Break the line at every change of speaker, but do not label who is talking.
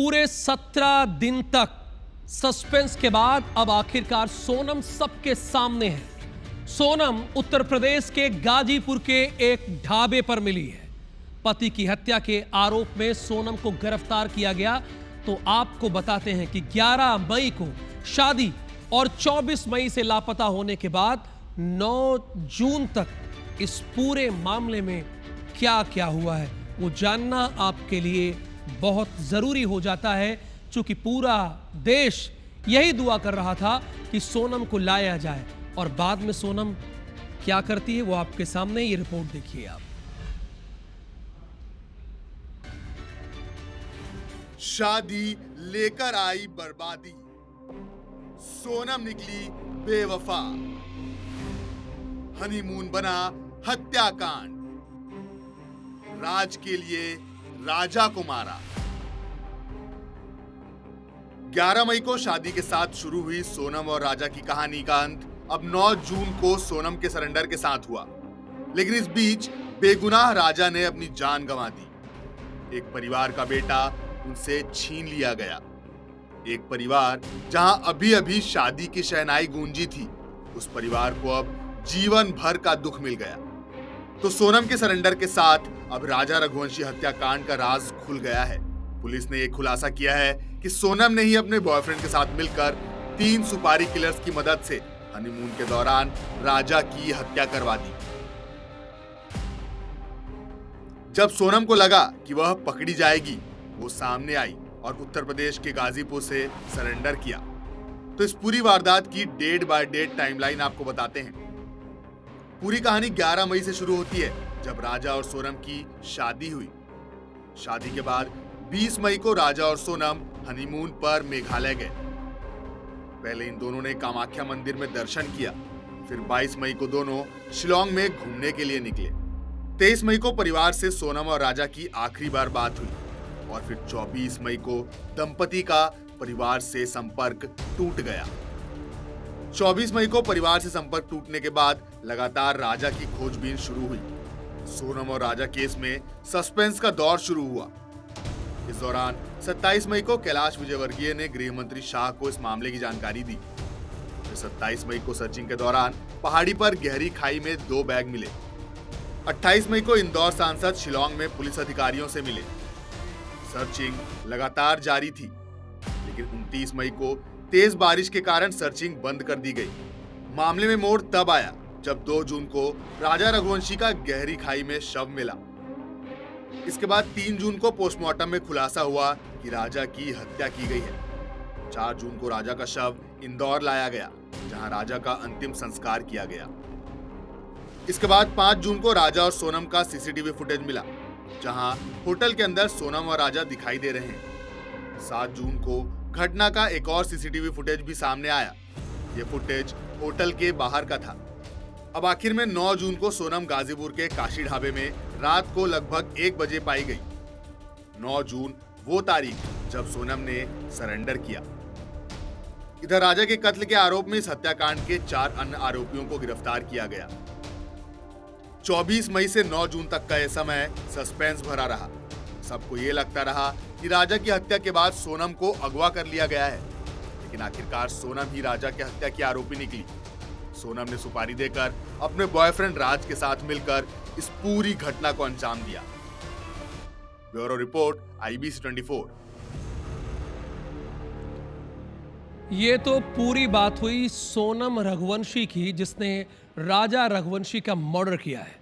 पूरे 17 दिन तक सस्पेंस के बाद अब आखिरकार सोनम सबके सामने है। सोनम उत्तर प्रदेश के गाजीपुर के एक ढाबे पर मिली है। पति की हत्या के आरोप में सोनम को गिरफ्तार किया गया। तो आपको बताते हैं कि 11 मई को शादी और 24 मई से लापता होने के बाद 9 जून तक इस पूरे मामले में क्या क्या हुआ है वो जानना आपके लिए बहुत जरूरी हो जाता है, क्योंकि पूरा देश यही दुआ कर रहा था कि सोनम को लाया जाए। और बाद में सोनम क्या करती है वो आपके सामने, ये रिपोर्ट देखिए आप।
शादी लेकर आई बर्बादी, सोनम निकली बेवफा, हनीमून बना हत्याकांड, राज के लिए राजा को मारा। 11 मई को शादी के साथ शुरू हुई सोनम और राजा की कहानी का अंत अब 9 जून को सोनम के सरेंडर के साथ हुआ। लेकिन इस बीच बेगुनाह राजा ने अपनी जान गंवा दी। एक परिवार का बेटा उनसे छीन लिया गया। एक परिवार जहां अभी अभी शादी की शहनाई गूंजी थी, उस परिवार को अब जीवन भर का दुख मिल गया। तो सोनम के सरेंडर के साथ अब राजा रघुवंशी हत्याकांड का राज खुल गया है। पुलिस ने एक खुलासा किया है कि सोनम ने ही अपने बॉयफ्रेंड के साथ मिलकर 3 सुपारी किलर्स की मदद से हनीमून के दौरान राजा की हत्या करवा दी। जब सोनम को लगा कि वह पकड़ी जाएगी, वो सामने आई और उत्तर प्रदेश के गाजीपुर से सरेंडर किया। तो इस पूरी वारदात की डेट बाय डेट टाइमलाइन आपको बताते हैं। पूरी कहानी 11 मई से शुरू होती है, जब राजा और सोनम की शादी हुई। शादी के बाद 20 मई को राजा और सोनम हनीमून पर मेघालय गए। पहले इन दोनों ने कामाख्या मंदिर में दर्शन किया। फिर 22 मई को दोनों शिलोंग में घूमने के लिए निकले। 23 मई को परिवार से सोनम और राजा की आखिरी बार बात हुई और फिर 24 मई को दंपति का परिवार से संपर्क टूट गया। 24 मई को परिवार से संपर्क टूटने के बाद लगातार राजा की खोजबीन शुरू हुई। सोनम और राजा केस में सस्पेंस का दौर शुरू हुआ। इस दौरान 27 मई को कैलाश विजयवर्गीय ने गृह मंत्री शाह को इस मामले की जानकारी दी। 27 मई को सर्चिंग के दौरान पहाड़ी पर गहरी खाई में 2 बैग मिले। 28 मई को इंदौर सांसद शिलोंग में पुलिस अधिकारियों से मिले। सर्चिंग लगातार जारी थी, लेकिन 29 मई को तेज बारिश के कारण सर्चिंग बंद कर दी गई। मामले में मोड़ तब आया जब 2 जून को राजा रघुवंशी का गहरी खाई में शव मिला। इसके बाद 3 जून को पोस्टमार्टम में खुलासा हुआ कि राजा की हत्या की गई है। 4 जून को राजा का शव इंदौर लाया गया, जहां राजा का अंतिम संस्कार किया गया। इसके बाद 5 जून को राजा और सोनम का सीसीटीवी फुटेज मिला, जहां होटल के अंदर सोनम और राजा दिखाई दे रहे हैं। 7 जून को घटना का एक और सीसीटीवी फुटेज भी सामने आया। यह फुटेज होटल के बाहर का था। अब आखिर में 9 जून को सोनम गाजीपुर के काशी ढाबे में रात को लगभग 1 बजे पाई गई। 9 जून वो तारीख जब सोनम ने सरेंडर किया। इधर राजा के कत्ल के आरोप में इस हत्याकांड के 4 अन्य आरोपियों को गिरफ्तार किया गया। 24 मई से 9 जून तक का यह समय सस्पेंस भरा रहा। सबको ये लगता रहा कि राजा की हत्या के बाद सोनम को अगवा कर लिया गया है, लेकिन आखिरकार सोनम ही राजा की हत्या की आरोपी निकली। सोनम ने सुपारी देकर अपने बॉयफ्रेंड राज के साथ मिलकर इस पूरी घटना को अंजाम दिया। Bureau report, IBC 24।
ये तो पूरी बात हुई सोनम रघुवंशी की, जिसने राजा रघुवंशी का मर्डर किया है।